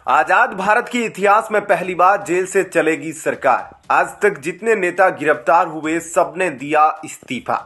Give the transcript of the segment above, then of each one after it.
आजाद भारत के इतिहास में पहली बार जेल से चलेगी सरकार। आज तक जितने नेता गिरफ्तार हुए सबने दिया इस्तीफा।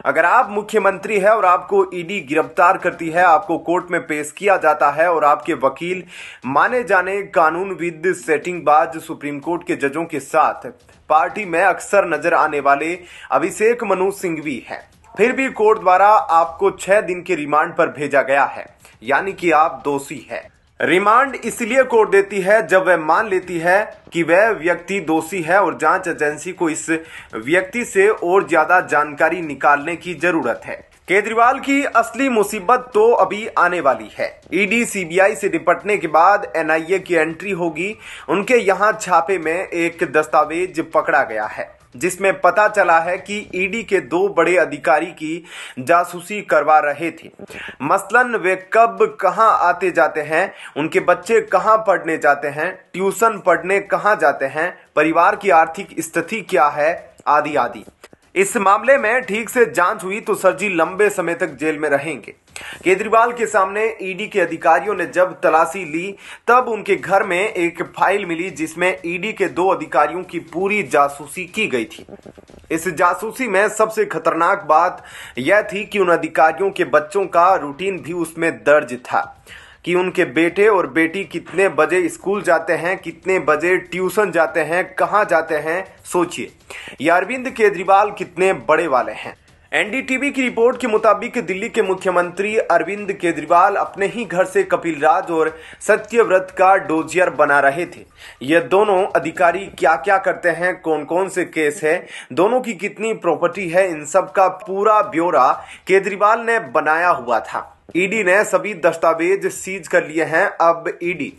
अगर आप मुख्यमंत्री हैं और आपको ईडी गिरफ्तार करती है, आपको कोर्ट में पेश किया जाता है और आपके वकील माने जाने कानूनविद सेटिंगबाज सुप्रीम कोर्ट के जजों के साथ पार्टी में अक्सर नजर आने वाले अभिषेक मनु सिंघवी हैं, फिर भी कोर्ट द्वारा आपको 6 दिन के रिमांड पर भेजा गया है, यानी कि आप दोषी हैं। रिमांड इसलिए कोर्ट देती है जब वह मान लेती है कि वह व्यक्ति दोषी है और जांच एजेंसी को इस व्यक्ति से और ज्यादा जानकारी निकालने की जरूरत है। केजरीवाल की असली मुसीबत तो अभी आने वाली है। ईडी सीबीआई से निपटने के बाद एनआईए की एंट्री होगी। उनके यहाँ छापे में एक दस्तावेज पकड़ा गया है जिसमें पता चला है कि ईडी के 2 बड़े अधिकारी की जासूसी करवा रहे थे। मसलन वे कब कहां आते जाते हैं, उनके बच्चे कहां पढ़ने जाते हैं, ट्यूशन पढ़ने कहां जाते हैं, परिवार की आर्थिक स्थिति क्या है, आदि आदि। इस मामले में ठीक से जांच हुई तो सर जी लंबे समय तक जेल में रहेंगे। केजरीवाल के सामने ईडी के अधिकारियों ने जब तलाशी ली तब उनके घर में एक फाइल मिली जिसमें ईडी के 2 अधिकारियों की पूरी जासूसी की गई थी। इस जासूसी में सबसे खतरनाक बात यह थी कि उन अधिकारियों के बच्चों का रूटीन भी उसमें दर्ज था कि उनके बेटे और बेटी कितने बजे स्कूल जाते हैं, कितने बजे ट्यूशन जाते हैं, कहां जाते हैं। सोचिए, ये अरविंद केजरीवाल कितने बड़े वाले हैं। एनडीटीवी की रिपोर्ट के मुताबिक दिल्ली के मुख्यमंत्री अरविंद केजरीवाल अपने ही घर से कपिल राज और सत्यव्रत का डोजियर बना रहे थे। ये दोनों अधिकारी क्या क्या करते हैं, कौन कौन से केस है, दोनों की कितनी प्रॉपर्टी है, इन सब का पूरा ब्यौरा केजरीवाल ने बनाया हुआ था। ईडी ने सभी दस्तावेज सीज कर लिए हैं। अब ईडी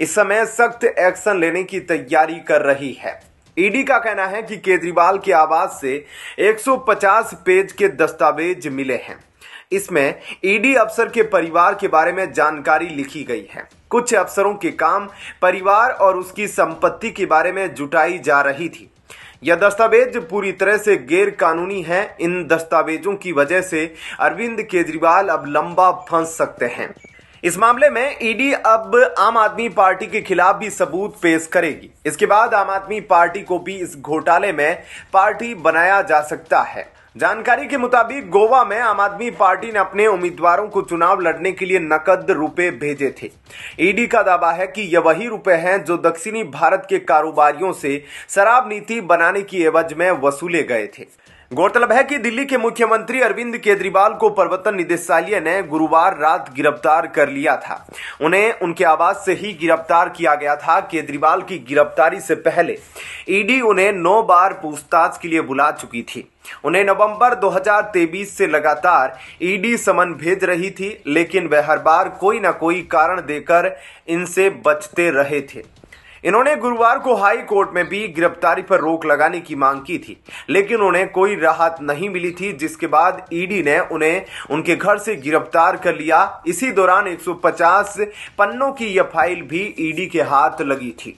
इस समय सख्त एक्शन लेने की तैयारी कर रही है। ईडी का कहना है कि केजरीवाल के आवास से 150 पेज के दस्तावेज मिले हैं। इसमें ईडी अफसर के परिवार के बारे में जानकारी लिखी गई है। कुछ अफसरों के काम, परिवार और उसकी संपत्ति के बारे में जुटाई जा रही थी। यह दस्तावेज पूरी तरह से गैर कानूनी है। इन दस्तावेजों की वजह से अरविंद केजरीवाल अब लंबा फंस सकते हैं। इस मामले में ईडी अब आम आदमी पार्टी के खिलाफ भी सबूत पेश करेगी। इसके बाद आम आदमी पार्टी को भी इस घोटाले में पार्टी बनाया जा सकता है। जानकारी के मुताबिक गोवा में आम आदमी पार्टी ने अपने उम्मीदवारों को चुनाव लड़ने के लिए नकद रुपए भेजे थे। ईडी का दावा है कि यह वही रुपए हैं जो दक्षिणी भारत के कारोबारियों से शराब नीति बनाने की एवज में वसूले गए थे। गौरतलब है कि दिल्ली के मुख्यमंत्री अरविंद केजरीवाल को प्रवर्तन निदेशालय ने गुरुवार रात गिरफ्तार कर लिया था। उन्हें उनके आवास से ही गिरफ्तार किया गया था। केजरीवाल की गिरफ्तारी से पहले ईडी उन्हें 9 बार पूछताछ के लिए बुला चुकी थी। उन्हें नवंबर 2023 से लगातार ईडी समन भेज रही थी, लेकिन वह हर बार कोई ना कोई कारण देकर इनसे बचते रहे थे। इन्होंने गुरुवार को हाई कोर्ट में भी गिरफ्तारी पर रोक लगाने की मांग की थी, लेकिन उन्हें कोई राहत नहीं मिली थी, जिसके बाद ईडी ने उन्हें उनके घर से गिरफ्तार कर लिया। इसी दौरान 150 पन्नों की यह फाइल भी ईडी के हाथ लगी थी।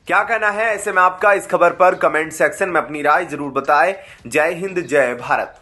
क्या कहना है ऐसे में आपका? इस खबर पर कमेंट सेक्शन में अपनी राय जरूर बताएं। जय हिंद, जय भारत।